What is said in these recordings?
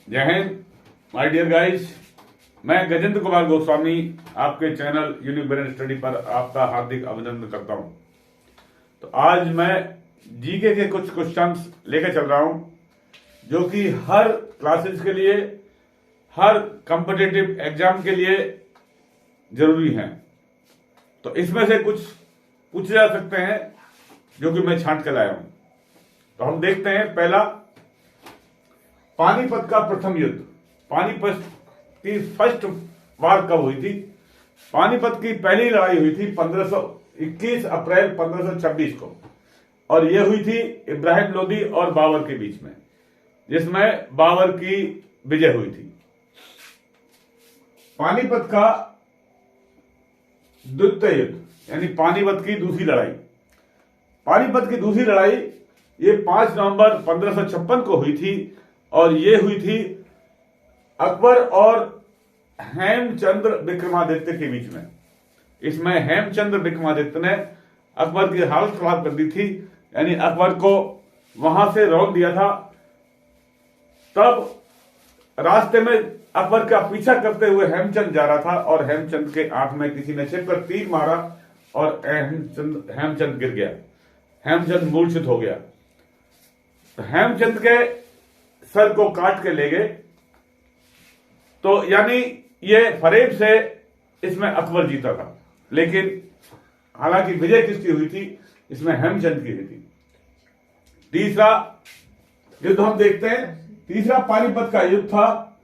जय Hind my dear guys. मैं गजेंद्र कुमार गोस्वामी आपके चैनल यूनिक स्टडी पर आपका हार्दिक अभिनंदन करता हूं। तो आज मैं जीके के कुछ क्वेश्चंस लेकर चल रहा हूं जो कि हर क्लासेस के लिए, हर कॉम्पिटिटिव एग्जाम के लिए जरूरी हैं। तो इसमें से कुछ पूछे जा सकते हैं जो कि मैं छांट कर लाया हूं। तो हम देखते हैं। पहला, पानीपत का प्रथम युद्ध, पानीपत की फर्स्ट वार कब हुई थी? पानीपत की पहली लड़ाई हुई थी 21 अप्रैल 1526 को, और यह हुई थी इब्राहिम लोदी और बाबर के बीच में, जिसमें बाबर की विजय हुई थी। पानीपत का द्वितीय युद्ध यानी पानीपत की दूसरी लड़ाई, पानीपत की दूसरी लड़ाई ये 5 नवंबर 1556 को हुई थी, और ये हुई थी अकबर और हेमचंद्र विक्रमादित्य के बीच में। इसमें हेमचंद्र विक्रमादित्य ने अकबर की हालत खराब कर दी थी, यानी अकबर को वहां से रोक दिया था। तब रास्ते में अकबर का पीछा करते हुए हेमचंद जा रहा था, और हेमचंद के आंख में किसी ने छिपकर तीर मारा और हेमचंद गिर गया। हेमचंद मूर्छित हो गया। तो हेमचंद के सर को काट के ले गए। तो यानी ये फरेब से इसमें अकबर जीता था, लेकिन हालांकि विजय किसकी हुई थी? इसमें हेमचंद की हुई थी। तीसरा युद्ध हम देखते हैं। तीसरा पानीपत का युद्ध था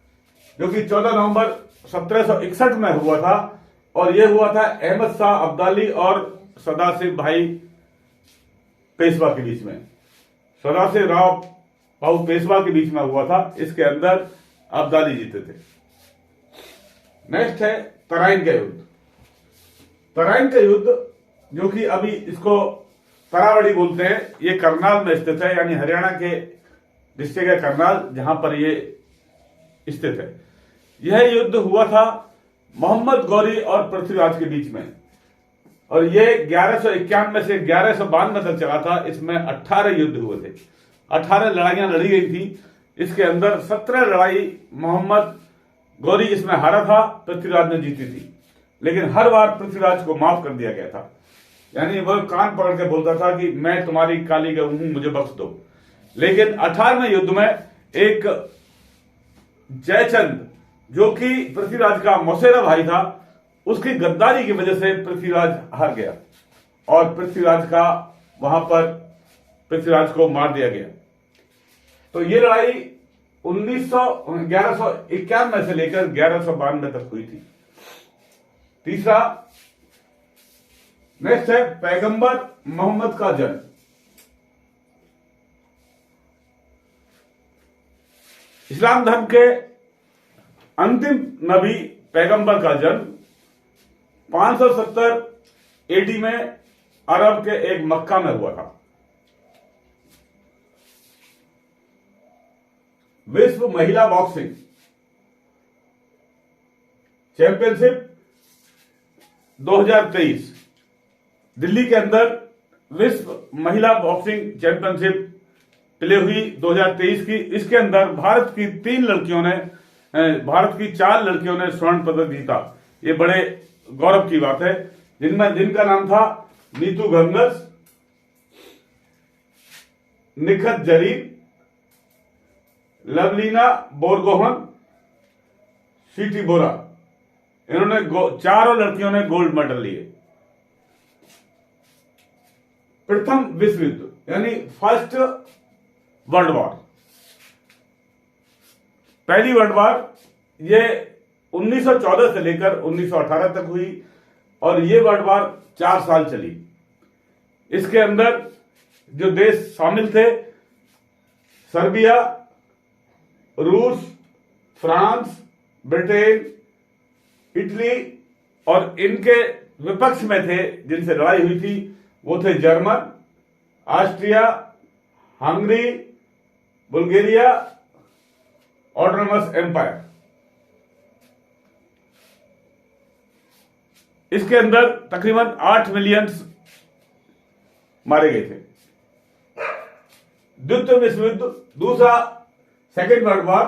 जो कि 14 नवंबर 1761 में हुआ था, और यह हुआ था अहमद शाह अब्दाली और सदाशिव भाई पेशवा के बीच में। सदाशिव राव भाऊ पेशवा के बीच में हुआ था। इसके अंदर अब्दाली जीते थे। नेक्स्ट है तराइन का युद्ध। तराइन का युद्ध जो कि अभी इसको तरावड़ी बोलते हैं, ये करनाल में स्थित है, यानी हरियाणा के डिस्ट्रिक्ट है करनाल, जहां पर ये स्थित है। यह युद्ध हुआ था मोहम्मद गौरी और पृथ्वीराज के बीच में, और ये 1151 से 1192 तक चला था। इसमें 18 युद्ध हुए थे, 18 लड़ाइयां लड़ी गई थी। इसके अंदर 17 लड़ाई मोहम्मद गौरी इसमें हारा था, पृथ्वीराज ने जीती थी। लेकिन हर बार पृथ्वीराज को माफ कर दिया गया था, यानी वह कान पकड़ के बोलता था कि मैं तुम्हारी काली गऊ हूं, मुझे बख्श दो। लेकिन 18वें युद्ध में एक जयचंद जो कि पृथ्वीराज का मौसेरा भाई था, उसकी गद्दारी की वजह से पृथ्वीराज हार गया, और पृथ्वीराज को मार दिया गया। तो ये लड़ाई 1191 से लेकर 1192 तक हुई थी। तीसरा, नेक्स्ट है पैगंबर मोहम्मद का जन्म। इस्लाम धर्म के अंतिम नबी पैगंबर का जन्म 570 एडी में अरब के एक मक्का में हुआ था। विश्व महिला बॉक्सिंग चैंपियनशिप 2023 दिल्ली के अंदर विश्व महिला बॉक्सिंग चैंपियनशिप प्ले हुई 2023 की। इसके अंदर भारत की 4 लड़कियों ने स्वर्ण पदक जीता। ये बड़े गौरव की बात है, जिनका नाम था नीतू गंगस, निखत जरीन, लवलीना बोरगोहन, सीटी बोरा। इन्होंने चारों लड़कियों ने गोल्ड मेडल लिए। प्रथम विश्व युद्ध यानी फर्स्ट वर्ल्ड वॉर, पहली वर्ल्ड वॉर ये 1914 से लेकर 1918 तक हुई, और ये वर्ल्ड वॉर 4 साल चली। इसके अंदर जो देश शामिल थे, सर्बिया, रूस, फ्रांस, ब्रिटेन, इटली, और इनके विपक्ष में थे जिनसे लड़ाई हुई थी वो थे German, Austria, Hungary, Bulgaria, autonomous empire. इसके अंदर तकरीबन 8 मिलियन मारे गए थे। द्वितीय विश्व युद्ध, दूसरा सेकेंड वर्ल्ड वॉर,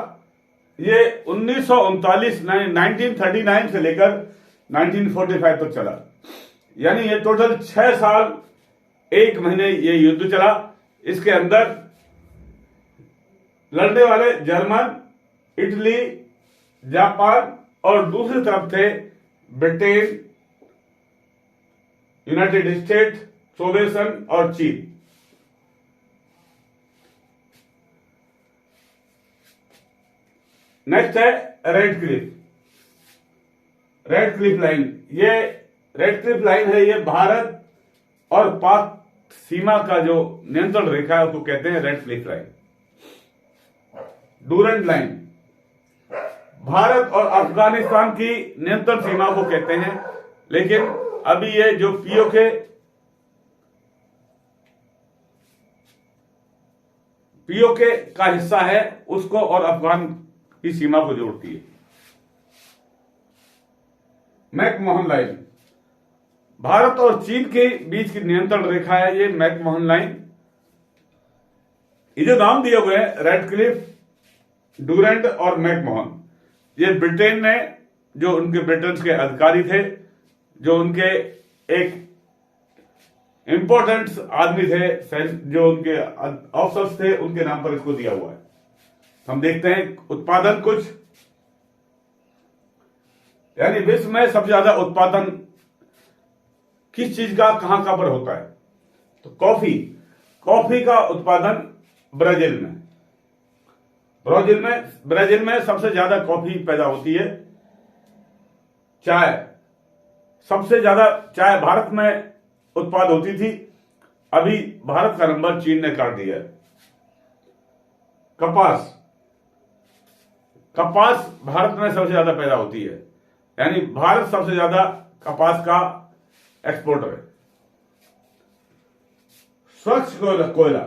ये 1939 से लेकर 1945 तक चला, यानी ये टोटल 6 साल 1 महीने ये युद्ध चला। इसके अंदर लड़ने वाले जर्मन, इटली, जापान और दूसरी तरफ थे ब्रिटेन, यूनाइटेड स्टेट, सोवियत संघ और चीन। नेक्स्ट है red Cliff. Red Cliff line, ये रेड क्लिफ लाइन है, ये भारत और पाक सीमा का जो नियंत्रण रेखा है उसको कहते हैं red Cliff line. Durand line, Bharat और अफगानिस्तान की नियंत्रण सीमा को कहते हैं, लेकिन अभी ये जो पीओके का हिस्सा है उसको और अफगान की सीमा को जोड़ती है। मैकमोहन लाइन, भारत और चीन के बीच की नियंत्रण रेखा है ये मैकमोहन लाइन। ये जो नाम दिए हुए हैं रेड क्लिफ, डूरेंट और मैकमोहन, ये ब्रिटेन ने, जो उनके ब्रिटेन के अधिकारी थे, जो उनके एक इंपॉर्टेंट आदमी थे, जो उनके ऑफिसर्स थे, उनके नाम पर इसको दिया हुआ है। हम देखते हैं उत्पादन कुछ, यानी विश्व में सबसे ज्यादा उत्पादन किस चीज का कहां कहां पर होता है, तो कॉफी का उत्पादन ब्राजील में सबसे ज्यादा कॉफी पैदा होती है। चाय, सबसे ज्यादा चाय भारत में उत्पाद होती थी, अभी भारत का नंबर चीन ने काट दिया है। कपास भारत में सबसे ज्यादा पैदा होती है, यानी भारत सबसे ज्यादा कपास का एक्सपोर्टर है। स्वच्छ कोयला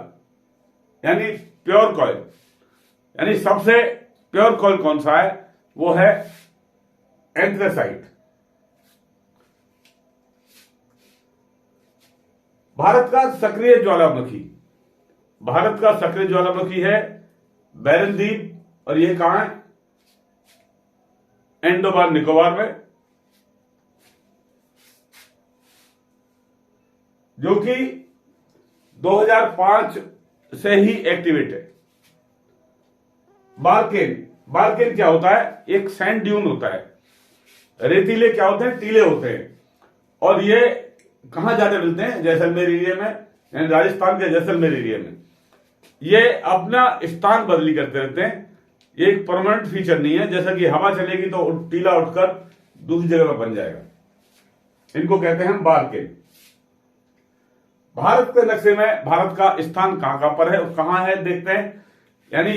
यानी प्योर कॉयल, यानी सबसे प्योर कॉयल कौन सा है, वो है एंथ्रेसाइट। भारत का सक्रिय ज्वालामुखी है बैरन द्वीप, और ये कहां है, अंडमान निकोबार में, जो कि 2005 से ही एक्टिवेट है। बारकेन क्या होता है, एक सैंड ड्यून होता है, रेतीले क्या होते हैं, टीले होते हैं, और ये कहां ज्यादा मिलते हैं, जैसलमेर एरिया में, यानी राजस्थान के जैसलमेर एरिया में। ये अपना स्थान बदली करते रहते हैं, ये एक परमानेंट फीचर नहीं है, जैसा कि हवा चलेगी तो टीला उठकर दूसरी जगह पर बन जाएगा। इनको कहते हैं बारकेन। भारत के नक्शे में भारत का स्थान कहां पर है, कहां है देखते हैं, यानी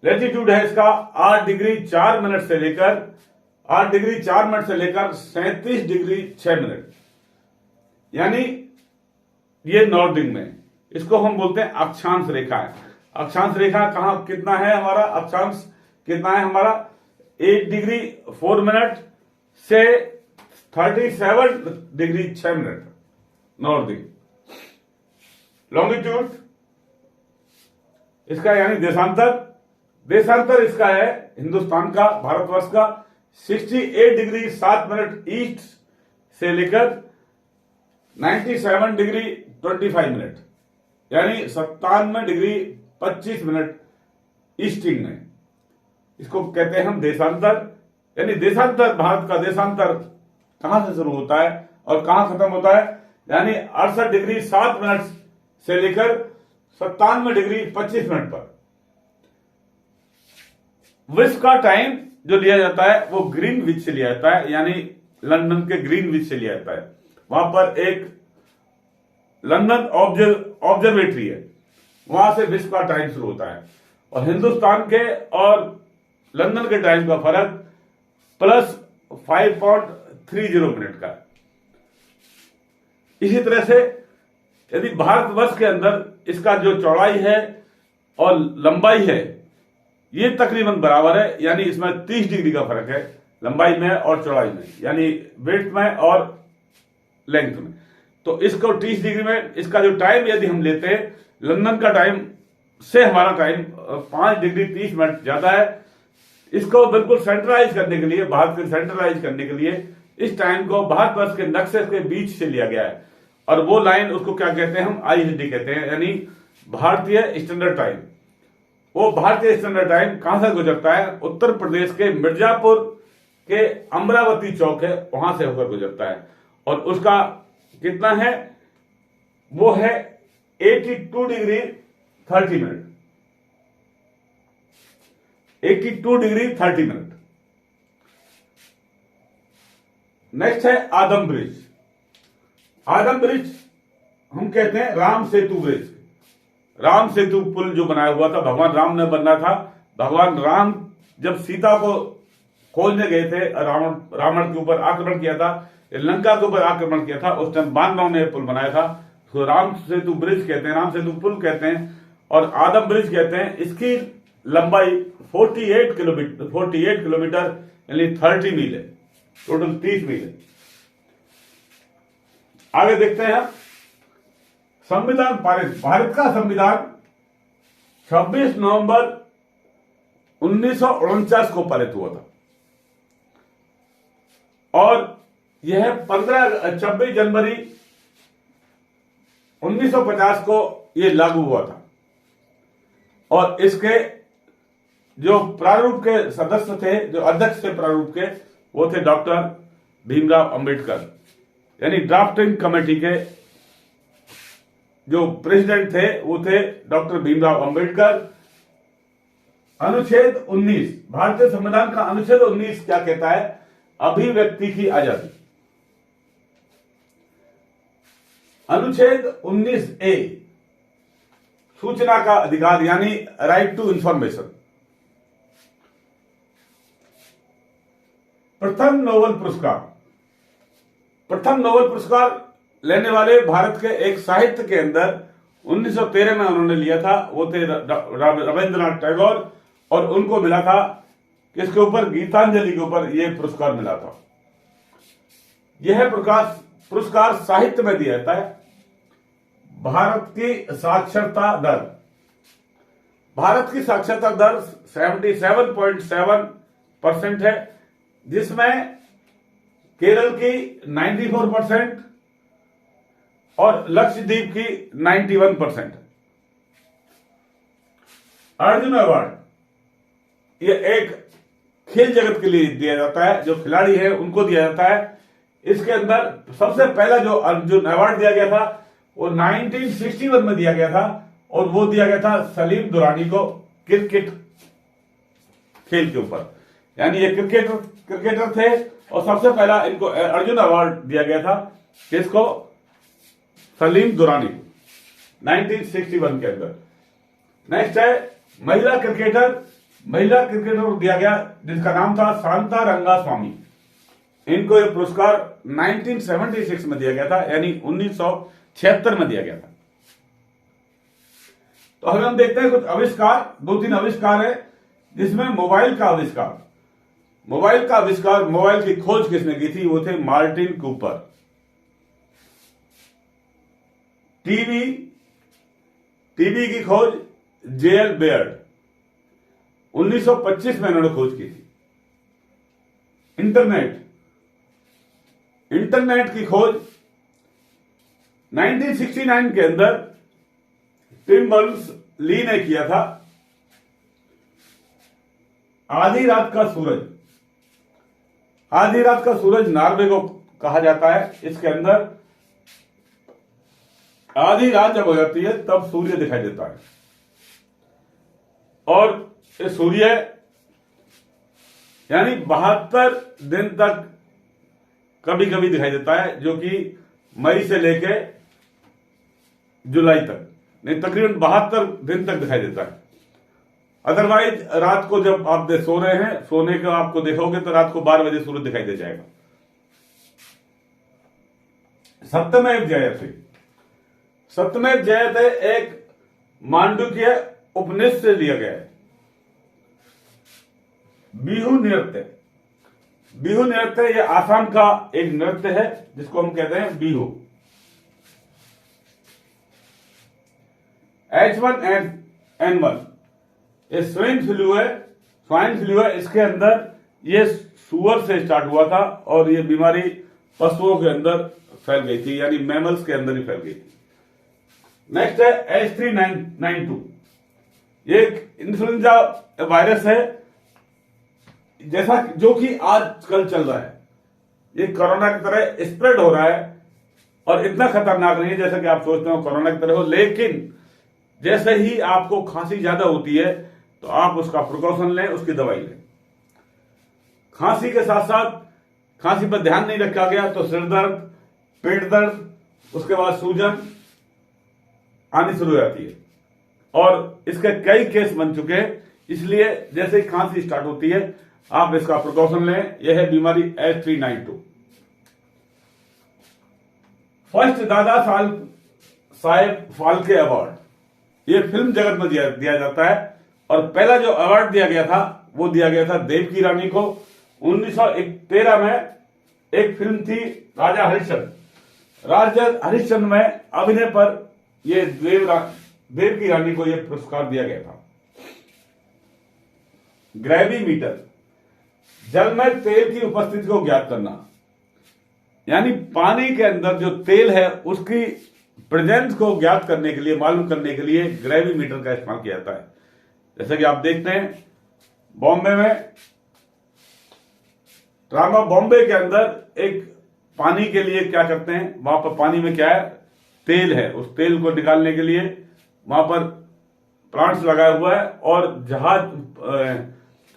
लैटिट्यूड है इसका 8 डिग्री 4 मिनट से लेकर 37 डिग्री 6 मिनट, यानी ये नॉर्दिंग में, इसको हम बोलते हैं अक्षांश रेखा है। अक्षांश रेखा कहां कितना है हमारा, अक्षांश कितना है हमारा, 8 डिग्री 4 मिनट से 37 डिग्री 6 मिनट नॉर्दिंग। लॉन्गिट्यूड इसका यानी देशांतर इसका है हिंदुस्तान का, भारतवर्ष का 68 डिग्री 7 मिनट ईस्ट से लेकर 97 डिग्री 25 मिनट, यानी 97 डिग्री 25 मिनट ईस्टिंग में। इसको कहते हैं हम देशांतर, यानी देशांतर, भारत का देशांतर कहां से शुरू होता है और कहां खत्म होता है, यानी 68 डिग्री 7 मिनट से लेकर 97 डिग्री 25 मिनट पर। विश्व का टाइम जो लिया जाता है वो ग्रीनविच से लिया जाता है, यानी लंदन के ग्रीनविच से लिया जाता है। वहां पर एक लंदन ऑब्जर्वेटरी है, वहां से विश्व का टाइम शुरू होता है, और हिंदुस्तान के और लंदन के टाइम का फर्क प्लस 5.30 मिनट का। इसी तरह से यदि भारतवर्ष के अंदर इसका जो चौड़ाई है और लंबाई है ये तकरीबन बराबर है, यानी इसमें 30 डिग्री का फर्क है लंबाई में और चौड़ाई में, यानी वेट में और लेंथ में। तो इसको 30 डिग्री में, इसका जो टाइम यदि हम लेते हैं, लंदन का टाइम से हमारा टाइम 5 डिग्री 30 मिनट ज्यादा है। इसको बिल्कुल सेंट्रलाइज करने के लिए, भारत को सेंट्रलाइज करने के लिए इस टाइम को भारतवर्ष के नक्शे के बीच से लिया गया है। और वो लाइन, उसको क्या कहते हैं हम, IST कहते हैं, यानी भारतीय स्टैंडर्ड टाइम। वो भारतीय स्टैंडर्ड टाइम कहां से गुजरता है? उत्तर प्रदेश के मिर्जापुर के अमरावती चौक है, वहां से होकर गुजरता है। और उसका कितना है? वो है 82 degree 30 minute. 82 degree 30 minute. Next है आदम ब्रिज। आदम ब्रिज हम कहते हैं राम सेतु ब्रिज। राम सेतु पुल जो बनाया हुआ था, भगवान राम ने बनना था। भगवान राम जब सीता को खोजने गए थे, रावण के ऊपर आक्रमण किया था, लंका के ऊपर आक्रमण किया था, उस टाइम बानरों ने पुल बनाया था। तो राम सेतु ब्रिज कहते हैं, राम सेतु पुल कहते हैं और आदम ब्रिज कहते हैं। इसकी लंबाई 48 किलोमीटर यानी 30 मील है, टोटल 30 मील है। आगे देखते हैं संविधान पारित। भारत का संविधान 26 नवंबर 1949 को पारित हुआ था और यह 26 जनवरी 1950 को यह लागू हुआ था। और इसके जो प्रारूप के सदस्य थे, जो अध्यक्ष थे प्रारूप के, वो थे डॉक्टर भीमराव अंबेडकर। यानी ड्राफ्टिंग कमेटी के जो प्रेसिडेंट थे वो थे डॉक्टर भीमराव अंबेडकर। अनुच्छेद 19, भारतीय संविधान का अनुच्छेद 19 क्या कहता है? अभिव्यक्ति की आजादी। अनुच्छेद 19A, सूचना का अधिकार यानी राइट टू इंफॉर्मेशन। प्रथम नोबेल पुरस्कार लेने वाले भारत के एक साहित्य के अंदर 1913 में उन्होंने लिया था, वो थे रविंद्रनाथ टैगोर। और उनको मिला था किसके ऊपर? गीतांजलि के ऊपर यह पुरस्कार मिला था। यह पुरस्कार साहित्य में दिया जाता है। भारत की साक्षरता दर, भारत की साक्षरता दर 77.7% है, जिसमें केरल की 94% और लक्षद्वीप की 91%। अर्जुन अवार्ड ये एक खेल जगत के लिए दिया जाता है, जो खिलाड़ी है उनको दिया जाता है। इसके अंदर सबसे पहला जो अर्जुन अवार्ड दिया गया था वो 1961 में दिया गया था और वो दिया गया था सलीम दुरानी को, क्रिकेट खेल के ऊपर। यानी ये क्रिकेटर थे और सबसे पहला इनको अर्जुन अवार्ड दिया गया था। किसको? सलीम दुरानी को, 1961 के अंदर। नेक्स्ट है महिला क्रिकेटर दिया गया जिसका नाम था शांता रंगास्वामी। इनको यह पुरस्कार 1976 में दिया गया था, यानी 1976 में दिया गया था। तो अगर हम देखते हैं कुछ आविष्कार, 2-3 आविष्कार है, जिसमें मोबाइल का आविष्कार। मोबाइल की खोज किसने की थी? वो थे मार्टिन कूपर। टीवी की खोज JL बेयर्ड 1925 में उन्होंने खोज की थी। इंटरनेट की खोज 1969 के अंदर टिम बर्नर्स-ली ने किया था। आधी रात का सूरज नॉर्वे को कहा जाता है। इसके अंदर आधी रात जब हो जाती है तब सूर्य दिखाई देता है और ये सूर्य यानी 72 दिन तक कभी कभी दिखाई देता है, जो कि मई से लेके जुलाई तक, नहीं तकरीबन 72 दिन तक दिखाई देता है। अदरवाइज रात को जब आप सो रहे हैं, सोने का आपको देखोगे तो रात को 12 बजे सूरज दिखाई दे जाएगा। सत्यमेव जयते एक मांडुक्य उपनिषद से लिया गया है। बिहू नृत्य ये आसाम का एक नृत्य है जिसको हम कहते हैं बिहू। एनिमल। ये स्वाइन फ्लू है, इसके अंदर ये सुअर से स्टार्ट हुआ था और ये बीमारी पशुओं के अंदर फैल गई थी, यानी मैमल्स के अंदर ही फैल गई थी। नेक्स्ट है H3N2। ये एक इन्फ्लुएंजा वायरस है, जैसा जो कि आजकल चल रहा है। ये कोरोना की तरह स्प्रेड हो रहा है और इतना खतरनाक नहीं है जैसा कि आप सोचते हो कोरोना की तरह हो, लेकिन जैसे ही आपको खांसी ज्यादा होती है तो आप उसका प्रिकॉशन लें, उसकी दवाई लें। खांसी के साथ साथ खांसी पर ध्यान नहीं रखा गया तो सिर दर्द, पेट दर्द, उसके बाद सूजन आनी शुरू हो जाती है और इसके कई केस बन चुके हैं। इसलिए जैसे ही खांसी स्टार्ट होती है आप इसका प्रिकॉशन लें। यह है बीमारी H3N2। First Dada Saheb Phalke award, ये फिल्म जगत में दिया जाता है और पहला जो अवार्ड दिया गया था वो दिया गया था देवकी रानी को। 1913 में एक फिल्म थी राजा हरिश्चंद्र में अभिनय पर ये देवकी रानी को यह पुरस्कार दिया गया था। ग्रेविमीटर, जल में तेल की उपस्थिति को ज्ञात करना, यानी पानी के अंदर जो तेल है उसकी प्रेजेंस को ज्ञात करने के लिए, मालूम करने के लिए ग्रेविमीटर का इस्तेमाल किया जाता है। जैसे कि आप देखते हैं बॉम्बे में, ड्रामा बॉम्बे के अंदर एक पानी के लिए क्या करते हैं, वहां पर पानी में क्या है, तेल है। उस तेल को निकालने के लिए वहां पर प्लांट्स लगाया हुआ है और जहाज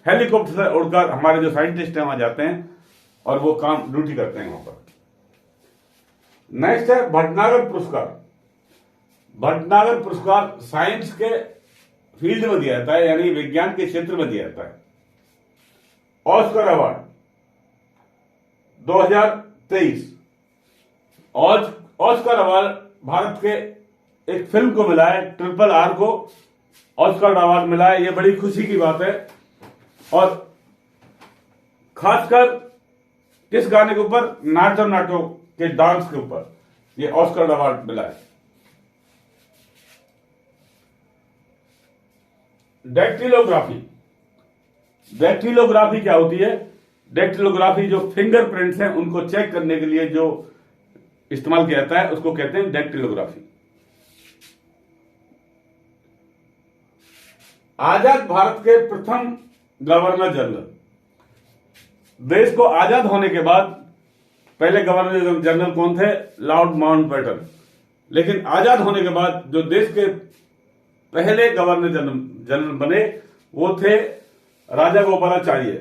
हेलीकॉप्टर से उड़कर हमारे जो साइंटिस्ट हैं वहां जाते हैं और वो काम ड्यूटी करते हैं वहां पर। नेक्स्ट है भटनागर पुरस्कार। भटनागर पुरस्कार साइंस के फील्ड में दिया जाता है, यानी विज्ञान के क्षेत्र में दिया जाता है। Oscar award 2023, Oscar award Bharat के एक फिल्म को मिला है, RRR को ऑस्कर अवार्ड मिला है। यह बड़ी खुशी की बात है और खासकर किस गाने के ऊपर, नाटो नाटो के डांस के ऊपर ये ऑस्कर अवार्ड मिला है। डैक्टिलोग्राफी, डैक्टिलोग्राफी क्या होती है? डैक्टिलोग्राफी जो फिंगरप्रिंट्स हैं उनको चेक करने के लिए जो इस्तेमाल किया जाता है उसको कहते हैं डैक्टिलोग्राफी। आजाद भारत के प्रथम गवर्नर जनरल, देश को आजाद होने के बाद पहले गवर्नर जनरल कौन थे? Lord Mountbatten. लेकिन आजाद होने के बाद जो देश के पहले गवर्नर जनरल बने वो थे राजा गोपालाचार्य,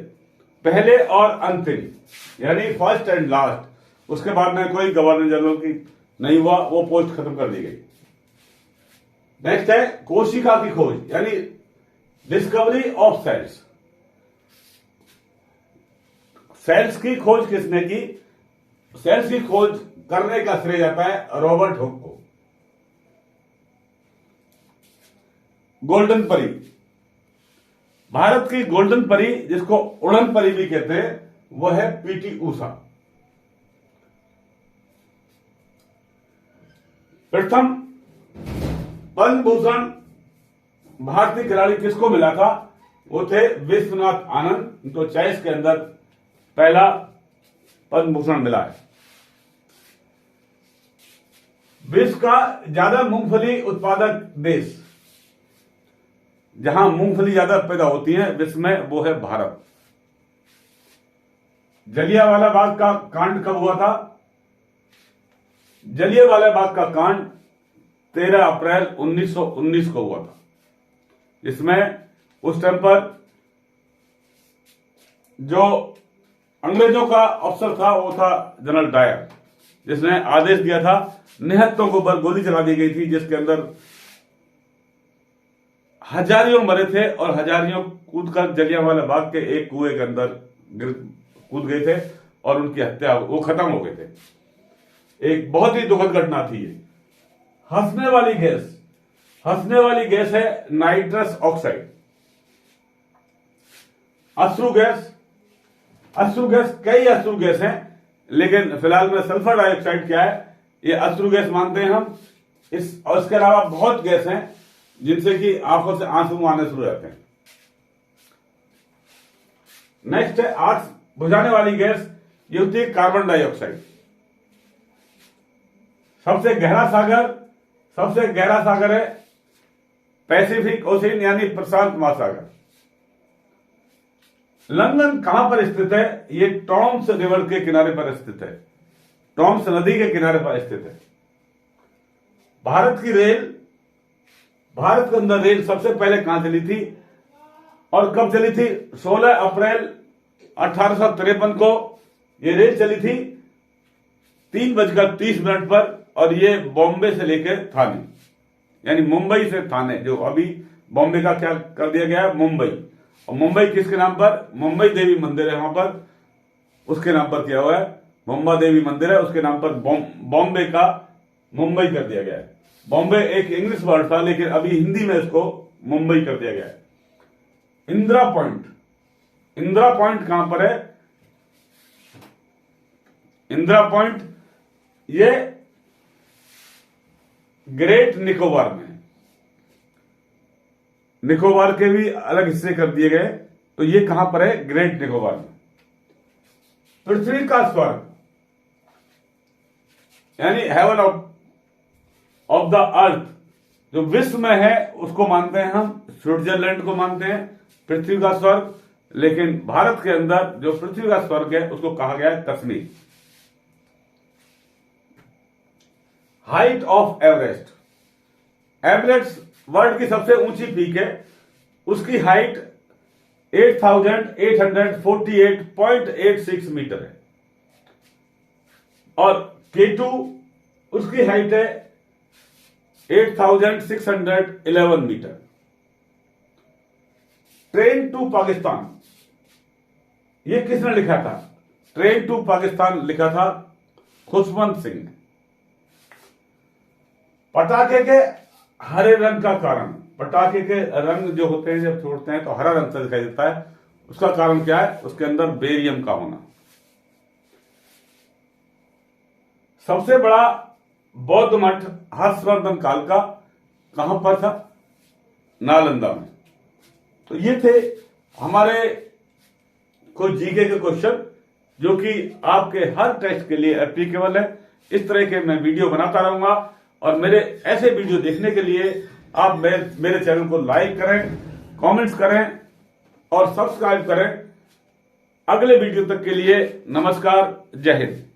पहले और अंतिम, यानी फर्स्ट एंड लास्ट। उसके बाद में कोई गवर्नर जनरल की नहीं हुआ, वो पोस्ट खत्म कर दी गई। नेक्स्ट है कोशिका की खोज, यानी डिस्कवरी ऑफ सेल्स। सेल्स की खोज किसने की? सेल्स की खोज करने का श्रेय जाता है रॉबर्ट हुक को। गोल्डन परी, भारत की गोल्डन परी जिसको उड़न परी भी कहते हैं वो है पीटी ऊषा। प्रथम पद्म भूषण भारतीय खिलाड़ी किसको मिला था? वो थे विश्वनाथ आनंद, उनको चेस के अंदर पहला पद्म भूषण मिला है। विश्व का ज्यादा मूंगफली उत्पादक देश, जहां मूंगफली ज्यादा पैदा होती है विश्व में, वो है भारत। जलियांवाला बाग का कांड कब हुआ था? जलियांवाला बाग का कांड 13 अप्रैल 1919 को हुआ था। इसमें उस टाइम पर जो अंग्रेजों का अफसर था वो था जनरल डायर, जिसने आदेश दिया था, निहत्तों के ऊपर गोली चला दी गई थी, जिसके अंदर हजारियों मरे थे और हजारियों कूदकर जलियांवाला बाग के एक कुएं के अंदर कूद गए थे और उनकी हत्या, वो खत्म हो गए थे। एक बहुत ही दुखद घटना थी ये। हंसने वाली गैस, हंसने वाली गैस है नाइट्रस ऑक्साइड। अश्रु गैस, अश्रु गैस, कई अश्रु गैस हैं, लेकिन फिलहाल में सल्फर डाइऑक्साइड क्या है, ये अश्रु गैस मानते हैं हम। और इसके अलावा बहुत गैस हैं जिनसे कि आंखों से आंसू आने शुरू हो जाते हैं। नेक्स्ट है आग बुझाने वाली गैस, ये होती है कार्बन डाइऑक्साइड। सबसे गहरा सागर है पैसिफिक ओशियन यानी प्रशांत महासागर। लंदन कहां पर स्थित है? ये टॉम्स रिवर के किनारे पर स्थित है, टॉम्स नदी के किनारे पर स्थित है। भारत के अंदर रेल सबसे पहले कहां चली थी और कब चली थी? 16 अप्रैल 1853 को ये रेल चली थी 3:30 पर, और ये बॉम्बे से लेकर थाने, यानी मुंबई से थाने, जो अभी बॉम्बे का क्या कर दिया गया है, मुंबई। और मुंबई किसके नाम पर? मुंबई देवी मंदिर है वहां पर, उसके नाम पर किया हुआ है। मुंबा देवी मंदिर है, उसके नाम पर बॉम्बे का मुंबई कर दिया गया है। बॉम्बे एक इंग्लिश वर्ड था, लेकिन अभी हिंदी में इसको मुंबई कर दिया गया है। इंदिरा पॉइंट कहां पर है? इंदिरा पॉइंट ये ग्रेट निकोबार में, निकोबार के भी अलग हिस्से कर दिए गए, तो ये कहां पर है? ग्रेट निकोबार में। पृथ्वी का स्वर्ग यानी हेवन ऑफ द अर्थ, जो विश्व में है उसको मानते हैं हम, स्विट्जरलैंड को मानते हैं पृथ्वी का स्वर्ग, लेकिन भारत के अंदर जो पृथ्वी का स्वर्ग है उसको कहा गया है Kashmir. Height of Everest, Everest world की सबसे ऊंची पीक है, उसकी हाइट 8848.86 मीटर है। और K2 उसकी हाइट है 8611 मीटर। ट्रेन टू पाकिस्तान, ये किसने लिखा था? ट्रेन टू पाकिस्तान लिखा था खुशवंत सिंह ने। पटाखे के हरे रंग का कारण, पटाखे के रंग जो होते हैं जब छोड़ते हैं तो हरा रंग से दिखाई देता है, उसका कारण क्या है? उसके अंदर बेरियम का होना। सबसे बड़ा बौद्ध मठ हर्षवर्धन काल का कहां पर था? नालंदा में। तो ये थे हमारे कुछ जीके के क्वेश्चन, जो कि आपके हर टेस्ट के लिए एप्लीकेबल है। इस तरह के मैं वीडियो बनाता रहूंगा, और मेरे ऐसे वीडियो देखने के लिए आप मेरे चैनल को लाइक करें, कमेंट्स करें और सब्सक्राइब करें। अगले वीडियो तक के लिए नमस्कार, जय हिंद।